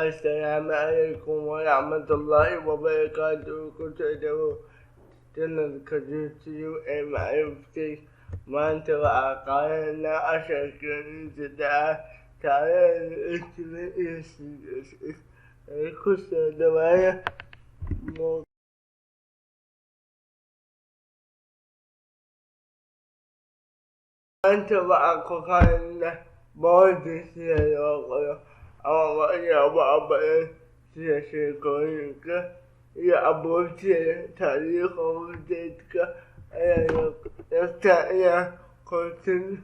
السلام عليكم ورحمة الله وبركاته. كنت أدعو جنة كجوتي معرفتي ما أنت وعقارنا أشكر انتداء تعالى الإجتماعي الكسر دوايا أنت وعقارنا بودي سيارة amma ina ba a bayan siya shekarun ka iya abokin tarihin ka iya kotun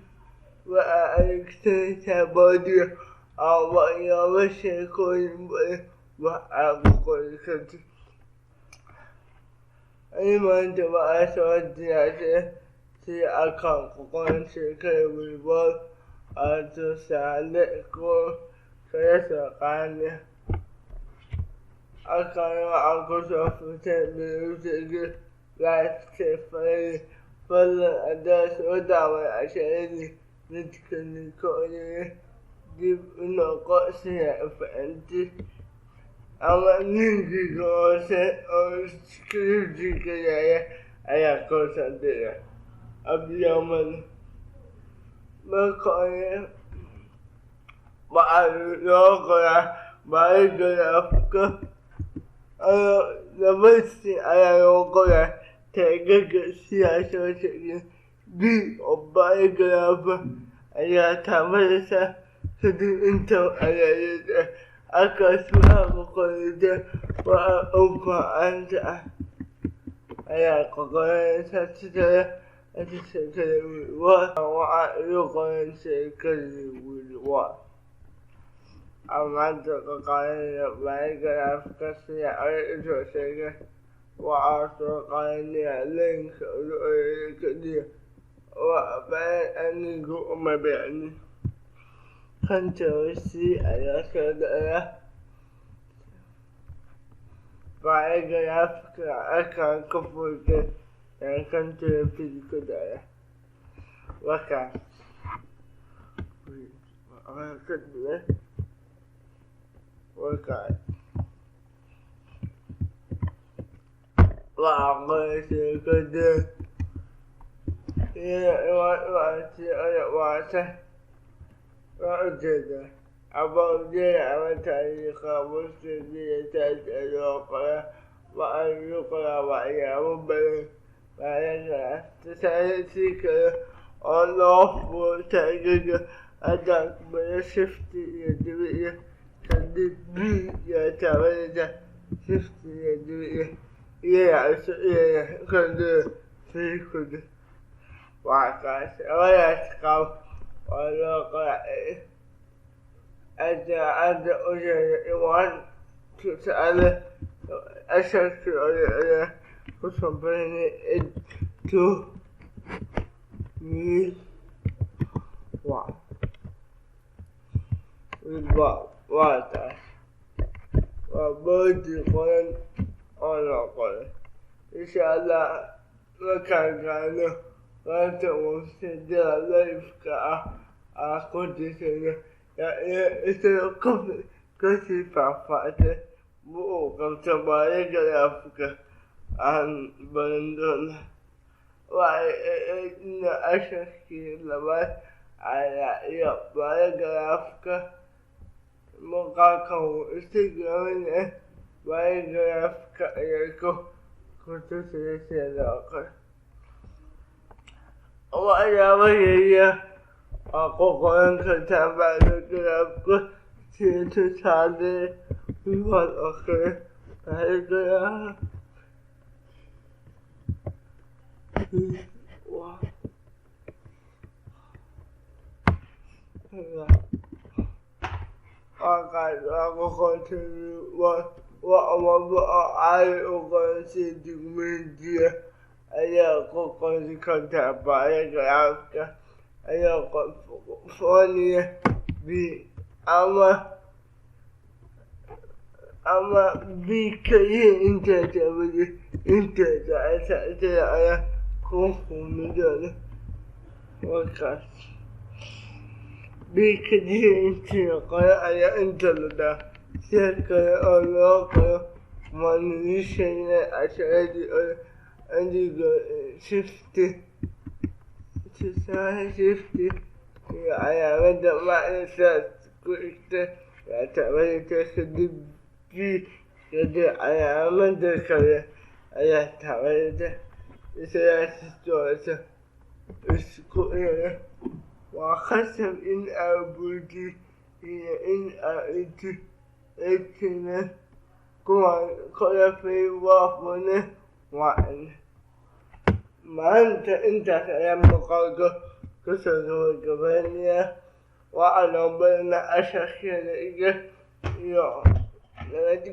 wa a aikin sabodiya amma ina ba shekarun ba a kokorin kanti aiman da ba a shawar da sai a kan kokorin shekarar wilbur a tusa da ko Teresa Kanye Akara Alcosa Fute Music Life Safari Full Address Odawa Ashari Nitkani Kone Give no Cosia Fenty Our Ninja Gose or Scripture Ayakosa there Abyaman Makoya Ma'alokora Ma'alokora Namaste Ayokora Tagaga Siyasa Di Obaigarafa Ayatamarasa Sadi Intel Ayayada Akasua Kokorida Wa'opa Anta Ayakokora Satira Atisakari Wa Wa'alokora Sakari Wa Amanda Kakaya, Vega, Cassia, Sega, Water, Kanya, Link, or bad and go my bed. Can't see, I said, Vega, I can't comfort it, and can't physical there. What can I could do it? Workout. Wow, I'm good. Yeah, what did about there? I went to you, was to be attached to your color. What are you color? What I will be the society on lawful taking a dark by a 50 Kandi ya tare da 50 iya kandi sai kudu waka waya kawo wala ka ada oje iwan to sale ashar to kusan bane to ni wa Water. Body one on a color. Inshallah, look at Ghana. What was the life car? I could say, it's a coffee. Coffee for father. More come to my Africa and London. Why, in the Asher Ski, the I Africa. Mokako Instagram Biograph Kayako Kutusaka. Whatever a cocoon could have a graph to Sunday, we want occur. I'm going to what I am going to do media. I am going to contact by a I am going funny be I'm a big internet internet I come from the podcast. Big into the cercano o lograno manutenere a través de shifty y alaman da ma'aikata kuɗi a través de KDB da alaman da kare a través de esa escuela وحسب إن أبوتي هي إن أأتي إتنا كل في وافنا وعن ما أنت كلام مقالك كسر كبرنيا وعلى بين أشخاص يا